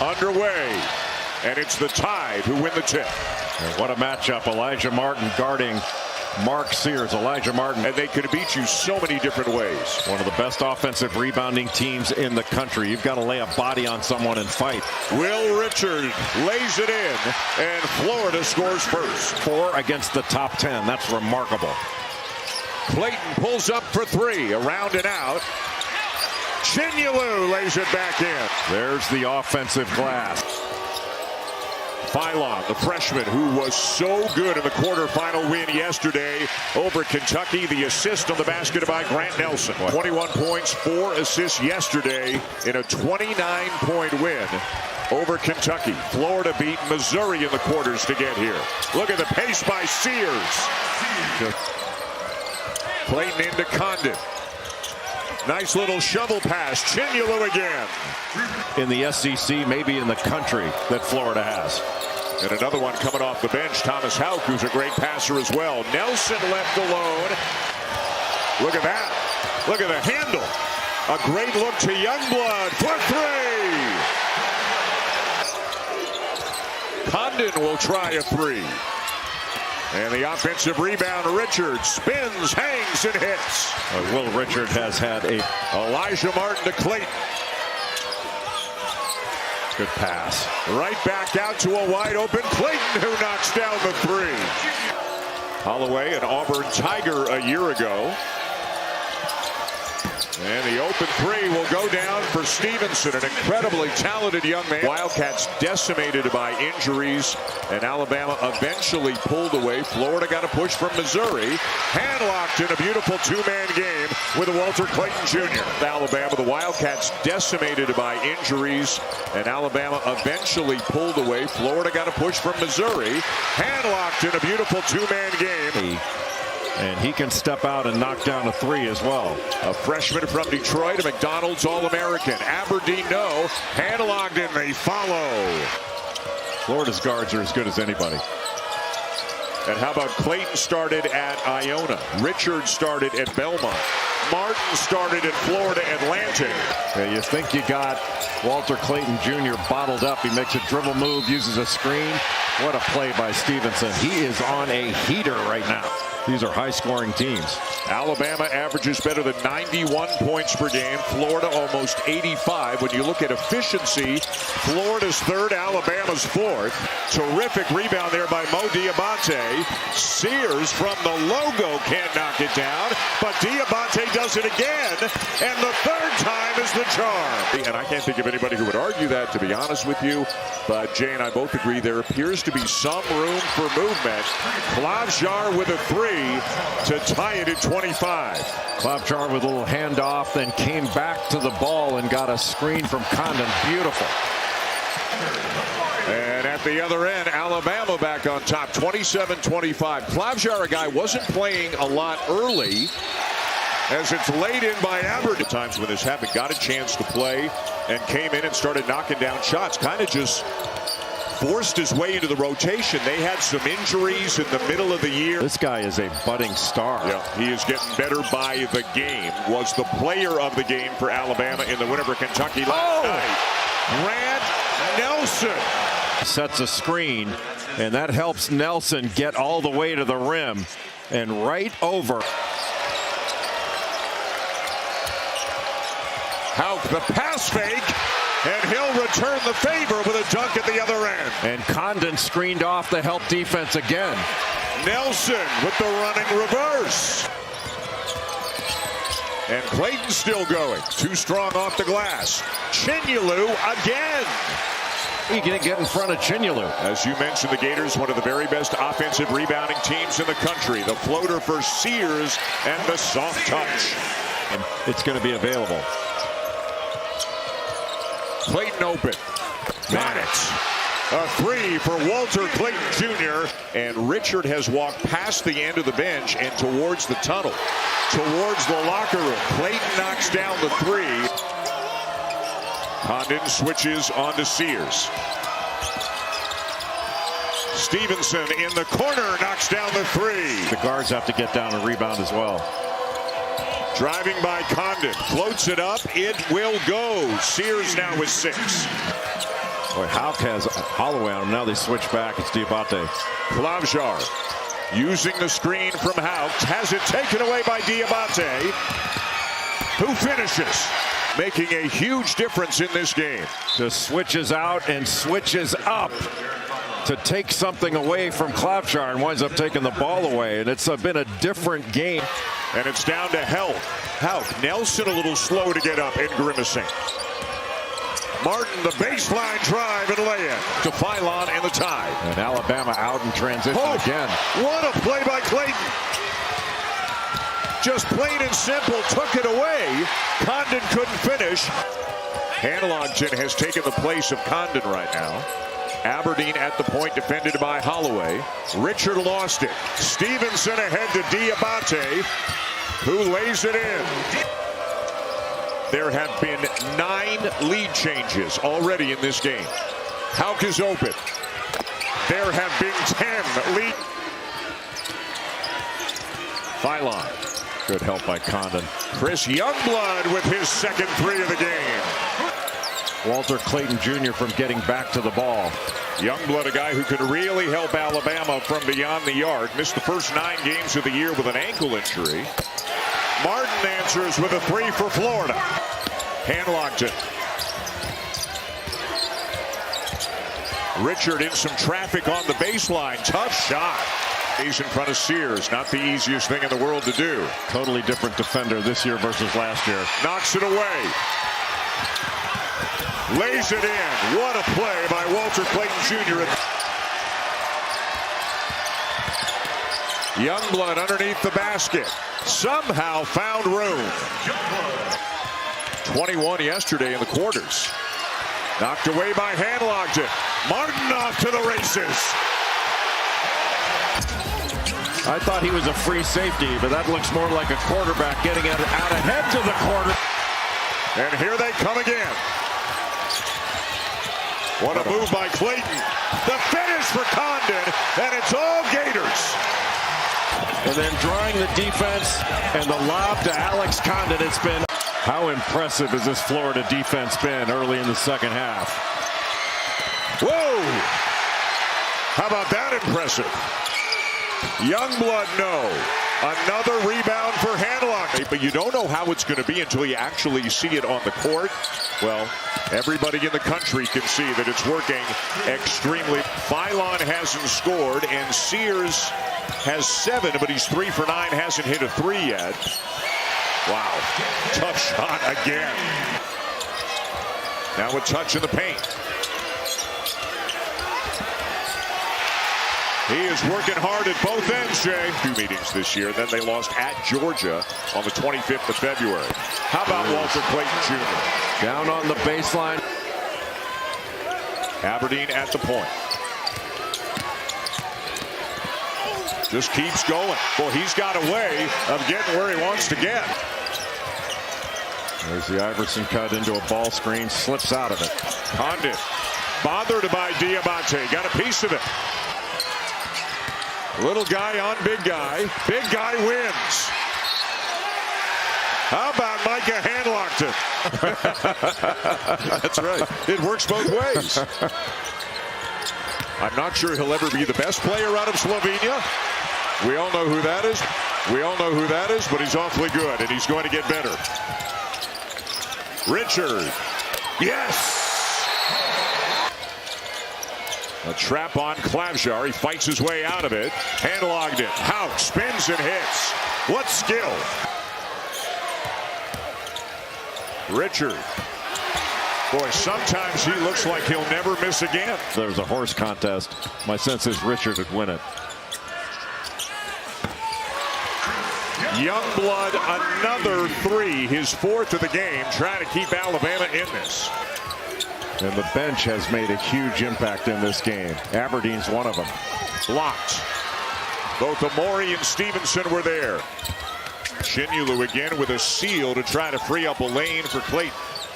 underway. And it's the Tide who win the tip. And what a matchup. Elijah Martin guarding Mark Sears. Elijah Martin. And they could beat you so many different ways. One of the best offensive rebounding teams in the country. You've got to lay a body on someone and fight. Will Richard lays it in, and Florida scores first. 4 against the top 10. That's remarkable. Clayton pulls up for 3, around and out. Chinyelu lays it back in. There's the offensive glass. Phylon, the freshman who was so good in the quarterfinal win yesterday over Kentucky. The assist on the basket by Grant Nelson. 21 points, 4 assists yesterday in a 29-point win over Kentucky. Florida beat Missouri in the quarters to get here. Look at the pace by Sears. Clayton into Condon. Nice little shovel pass. Chinyelu again. In the SEC, maybe in the country, that Florida has. And another one coming off the bench, Thomas Houck, who's a great passer as well. Nelson left alone. Look at that. Look at the handle. A great look to Youngblood for 3. Condon will try a 3. And the offensive rebound, Richard spins, hangs, and hits. Will Richard has had a Elijah Martin to Clayton. Good pass. Right back out to a wide open Clayton, who knocks down the 3. Holloway, an Auburn Tiger a year ago. And the open 3 will go down for Stevenson, an incredibly talented young man. Wildcats decimated by injuries, and Alabama eventually pulled away. Florida got a push from Missouri. Handlocked in a beautiful 2-man game with Walter Clayton Jr. Alabama, the Wildcats decimated by injuries, and Alabama eventually pulled away. Florida got a push from Missouri. Handlocked in a beautiful 2-man game. And he can step out and knock down a 3 as well. A freshman from Detroit, a McDonald's All-American. Aberdeen, no. Handlocked, and they follow. Florida's guards are as good as anybody. And how about Clayton started at Iona? Richard started at Belmont. Martin started at Florida Atlantic. Yeah, you think you got Walter Clayton Jr. bottled up. He makes a dribble move, uses a screen. What a play by Stevenson. He is on a heater right now. These are high-scoring teams. Alabama averages better than 91 points per game. Florida almost 85. When you look at efficiency, Florida's 3rd, Alabama's 4th. Terrific rebound there by Mo Diabate. Sears from the logo can't knock it down, but Diabate does it again, and the 3rd time is the charm. And I can't think of anybody who would argue that, to be honest with you, but Jay and I both agree there appears to be some room for movement. Klavjar with a 3 to tie it at 25. Klavjar with a little handoff, then came back to the ball and got a screen from Condon. Beautiful. And at the other end, Alabama back on top, 27-25. Klavjar, a guy, wasn't playing a lot early, as it's laid in by Aberdeen. Times when this happened, got a chance to play and came in and started knocking down shots. Kind of just forced his way into the rotation. They had some injuries in the middle of the year. This guy is a budding star. Yeah, he is getting better by the game. Was the player of the game for Alabama in the win over Kentucky last night. Grant Nelson sets a screen, and that helps Nelson get all the way to the rim and right over. Houck, the pass fake, and he'll return the favor with a dunk at the other end. And Condon screened off the help defense again. Nelson with the running reverse. And Clayton still going. Too strong off the glass. Chinyelu again. He can get in front of Chinyelu. As you mentioned, the Gators, one of the very best offensive rebounding teams in the country. The floater for Sears and the soft touch. And it's going to be available. Clayton open. Got it. A 3 for Walter Clayton Jr. And Richard has walked past the end of the bench and towards the tunnel, towards the locker room. Clayton knocks down the 3. Condon switches on to Sears. Stevenson in the corner knocks down the 3. The guards have to get down and rebound as well. Driving by Condon, floats it up, it will go. Sears now with 6. Boy, Houck has Holloway on him. Now they switch back. It's Diabate. Klavjar using the screen from Houck. Has it taken away by Diabate, who finishes, making a huge difference in this game. Just switches out and switches up to take something away from Klavjar and winds up taking the ball away. And it's been a different game. And it's down to Houck. Nelson a little slow to get up and grimacing. Martin, the baseline drive and lay-in to Phylon and the tie. And Alabama out in transition again. What a play by Clayton. Just plain and simple took it away. Condon couldn't finish. Hanlogton has taken the place of Condon right now. Aberdeen at the point, defended by Holloway. Richard lost it. Stevenson ahead to Diabate, who lays it in. There have been 9 lead changes already in this game. Houck is open. There have been 10 lead. Phylon. Good help by Condon. Chris Youngblood with his second 3 of the game. Walter Clayton Jr. from getting back to the ball. Youngblood, a guy who could really help Alabama from beyond the arc. Missed the first 9 games of the year with an ankle injury. Martin answers with a 3 for Florida. Hanlogton. Richard in some traffic on the baseline. Tough shot. He's in front of Sears. Not the easiest thing in the world to do. Totally different defender this year versus last year. Knocks it away. Lays it in. What a play by Walter Clayton Jr. Youngblood underneath the basket. Somehow found room. 21 yesterday in the quarters. Knocked away by Hanlogton. Martin off to the races. I thought he was a free safety, but that looks more like a quarterback getting out ahead to the quarter. And here they come again. What a move by Clayton. The finish for Condon, and it's all Gators. And then drawing the defense and the lob to Alex Condon. It's been, how impressive has this Florida defense been early in the second half? Whoa! How about that impressive? Youngblood, no. Another rebound for Hanlogton. But you don't know how it's going to be until you actually see it on the court. Well, everybody in the country can see that it's working extremely. Phylon hasn't scored, and Sears has 7, but he's 3 for 9, hasn't hit a 3 yet. Wow, tough shot again. Now a touch in the paint. He is working hard at both ends, Jay. 2 meetings this year. Then they lost at Georgia on the 25th of February. How about Walter Clayton Jr.? Down on the baseline. Aberdeen at the point. Just keeps going. Well, he's got a way of getting where he wants to get. There's the Iverson cut into a ball screen. Slips out of it. Condon bothered by Diabate. Got a piece of it. Little guy on big guy. Big guy wins. How about Micah Hanlogton? That's right. It works both ways. I'm not sure he'll ever be the best player out of Slovenia. We all know who that is. We all know who that is, but he's awfully good, and he's going to get better. Richard. Yes! A trap on Klavjar. He fights his way out of it. Hanlogton. Houck spins and hits. What skill. Richard. Boy, sometimes he looks like he'll never miss again. If there was a horse contest, my sense is Richard would win it. Youngblood, another 3, his 4th of the game, trying to keep Alabama in this. And the bench has made a huge impact in this game. Aberdeen's one of them. Blocked. Both Amori and Stevenson were there. Chinulu again with a seal to try to free up a lane for Clayton.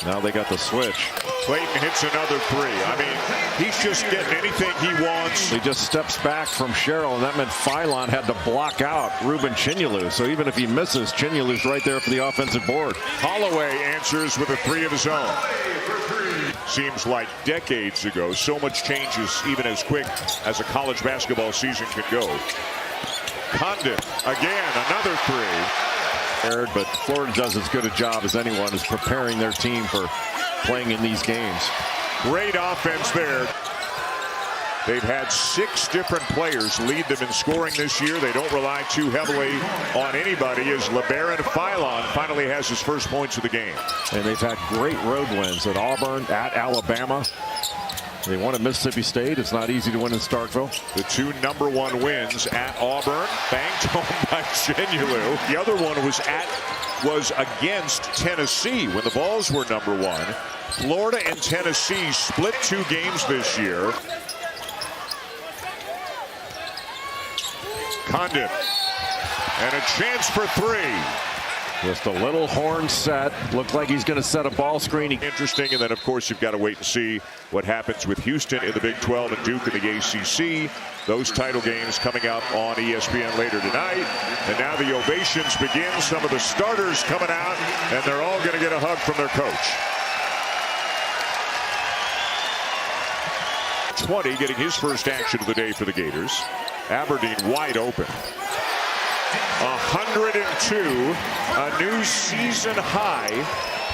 Now they got the switch. Clayton hits another 3. I mean, he's just getting anything he wants. He just steps back from Sherrill, and that meant Phylon had to block out Ruben Chinulu. So even if he misses, Chinulu's right there for the offensive board. Holloway answers with a 3 of his own. seems like decades ago. So much changes even as quick as a college basketball season can go. Condon, again, another three. But Florida does as good a job as anyone is preparing their team for playing in these games. Great offense there. They've had 6 different players lead them in scoring this year. They don't rely too heavily on anybody as LeBaron Philon finally has his first points of the game. And they've had great road wins at Auburn, at Alabama. They won at Mississippi State. It's not easy to win in Starkville. The 2 #1 wins at Auburn, banked home by Genulu. The other one was against Tennessee when the Vols were #1. Florida and Tennessee split 2 games this year. Condon, and a chance for 3. Just a little horn set. Looked like he's going to set a ball screen. Interesting, and then of course you've got to wait and see what happens with Houston in the Big 12 and Duke in the ACC. Those title games coming up on ESPN later tonight. And now the ovations begin. Some of the starters coming out, and they're all going to get a hug from their coach. 20 getting his first action of the day for the Gators. Aberdeen wide open. 102, a new season high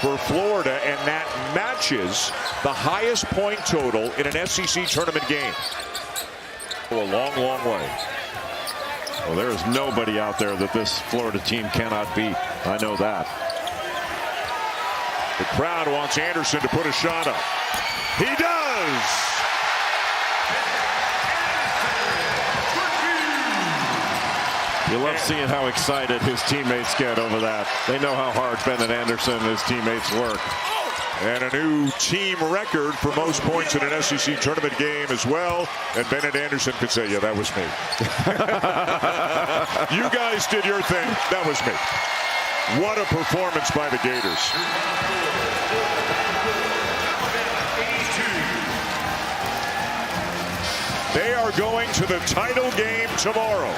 for Florida, and that matches the highest point total in an SEC tournament game. A long, long way. Well, there is nobody out there that this Florida team cannot beat. I know that. The crowd wants Anderson to put a shot up. He does! You love seeing how excited his teammates get over that. They know how hard Bennett Anderson and his teammates work. And a new team record for most points in an SEC tournament game as well. And Bennett Anderson could say, yeah, that was me. You guys did your thing. That was me. What a performance by the Gators. They are going to the title game tomorrow.